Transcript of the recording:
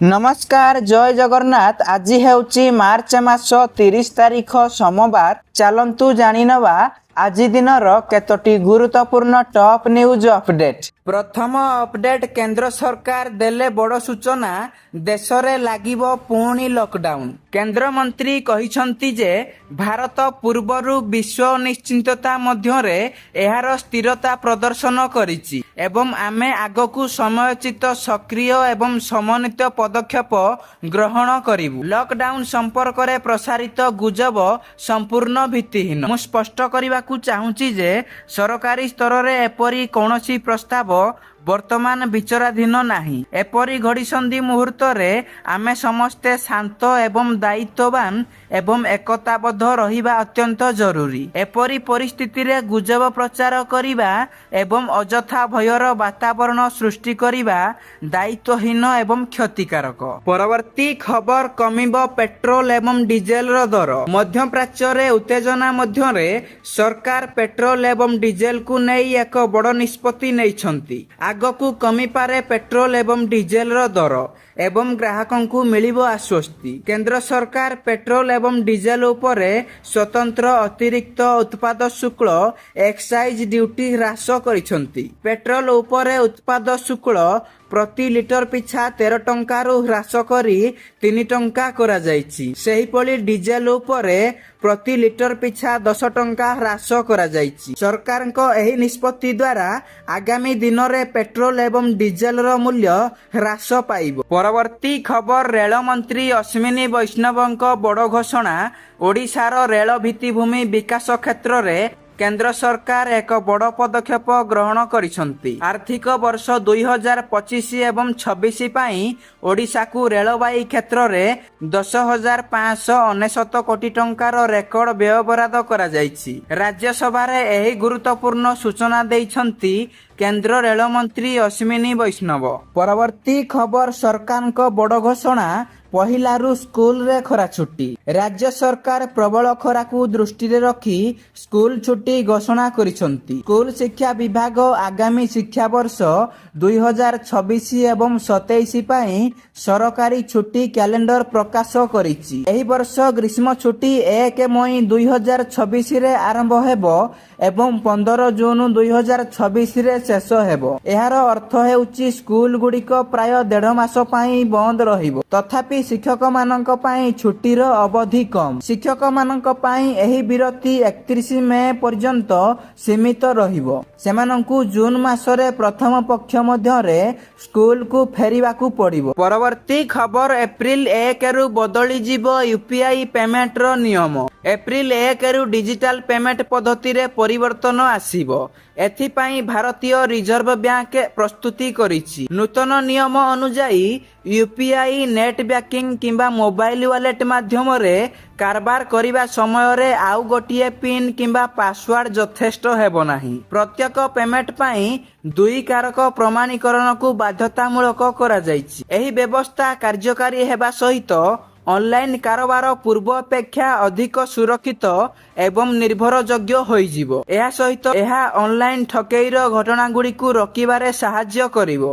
नमस्कार जय जगन्नाथ। आज हेउची मार्च मास 30 तारीख सोमवार। चलंतु जानी नवा आज दिनर केतोटी गुरुत्वपूर्ण टॉप न्यूज अपडेट। प्रथम अपडेट केंद्र सरकार देले बड़ सूचना देश रे लागिबो पुणी लॉकडाउन। केंद्र मंत्री कहिसंती जे भारत पूर्वरु विश्व अनिश्चितता मध्यरे एहार स्थिरता प्रदर्शन करिछि एवं आमे आगकू समयोचित सक्रिय एवं समन्वित पदक्षेप ग्रहण करिबु। लॉकडाउन संपर्क रे प्रसारित गुजब संपूर्ण भित्तिहीन। मु स्पष्ट करबाकू चाहूची जे सरकारी स्तर रे एपरी कोनोसी प्रस्ताव वर्तमान विचाराधीन नाही। एपरी घड़ीसंधि मुहूर्त रे आमे समस्ते शांत एवं दायित्ववान एवं एकताबद्ध रहिबा अत्यंत जरूरी। एपरी परिस्थिति रे गुजब प्रचार करिबा एवं अजथा भयर वातावरण सृष्टि करिबा दायित्वहीन एवं क्षतिकारक। परवर्ती खबर कमिबो पेट्रोल एवं डीजेल रो दर। मध्यप्राच्य रे उत्तेजना मध्य रे सरकार पेट्रोल एवं डीजेल को नेई एक बड़ निष्पत्ति नेइछंती। आगकू कमी पारे पेट्रोल एवं डीजेल रो दर एवं ग्राहकों को मिलिबो आश्वस्ति। केंद्र सरकार पेट्रोल एवं डीजेल उपरे स्वतंत्र अतिरिक्त उत्पाद शुल्क एक्साइज ड्यूटी ह्रास करिसंती। पेट्रोल उपरे उत्पाद शुल्क प्रति लिटर पिछा 13 टंकारु ह्रास करी 3 टंका करा जायछि। सेहिपरि डीजेल उपरे प्रति लिटर पिछा 10 टंका ह्रास करा जायछि। सरकारको एही निष्पत्ति द्वारा आगामी दिन रे पेट्रोल एवं डीजेल रो मूल्य ह्रास पाइबो। परवर्ती खबर रेल मंत्री अश्विनी वैष्णवଙ୍କ बड़ घोषणा। ओडिशार रेल भित्तिभूमि विकास क्षेत्र रे केंद्र सरकार एक बड़ पदक्षेप ग्रहण करिसंती। आर्थिक वर्ष 2025 एवं 26 पाई ओडिशा को रेलवाई क्षेत्र रे 10,599 कोटी टंकार रेकर्ड व्यय बराद करा जायछि। राज्यसभा रे एही गुरुत्वपूर्ण सूचना देइछंती केंद्र रेल मंत्री अश्विनी वैष्णव। परवर्ती खबर सरकार को बड़ घोषणा। पहिलारू स्कूल रे खरा छुट्टी। राज्य सरकार प्रबल खरा को दृष्टि रे रखी स्कूल छुट्टी घोषणा करिसंती। स्कूल शिक्षा विभाग आगामी शिक्षा वर्ष 2026 एवं 27 पाई सरकारी छुट्टी कैलेंडर प्रकाश करिछि। एही वर्ष ग्रीष्म छुट्टी 1 मई 2026 रे आरंभ हेबो एवं 15 जून 2026 रे शेष हेबो। एहार अर्थ हेउची स्कूल गुड़िक प्राय 1.5 मास पाई बंद रहिबो। तथापि शिक्षक मानक पाई छुट्टीर अवधि कम। शिक्षक मानक पाई एही विरति 31 मई पर्यंत सीमित रहिबो। सेमानंकु जून मासरे प्रथम पक्ष मध्यरे स्कूल को फेरिबाकू पड़िबो। परवर्ती खबर एप्रिल 1 रु बदली जिवो यूपीआई पेमेंट रो नियम। एप्रिल 1 रु डिजिटल पेमेंट पद्धति रे परिवर्तन आसीबो। एथिपाई भारतीय रिजर्व बैंक प्रस्तुति करिछि। नूतन नियम अनुसायी यूपीआई नेट बैंकिंग किंबा मोबाइल वॉलेट माध्यम रे कारबार करिबा समय रे आउ गोटिए पिन किंबा पासवर्ड यथेष्ट हेबो नाही। प्रत्येक पेमेंट पाई 2 कारक प्रमाणीकरण को बाध्यतामूलक करा जायछि। एही व्यवस्था कार्यकारी हेबा सहित ऑनलाइन कारोबार पूर्व अपेक्षा अधिक सुरक्षित एवं निर्भरयोग्य होइजिवो। एहा सहित एहा ऑनलाइन ठकेईर घटना गुड़ी को रोकिबारे साहाय्य करिवो।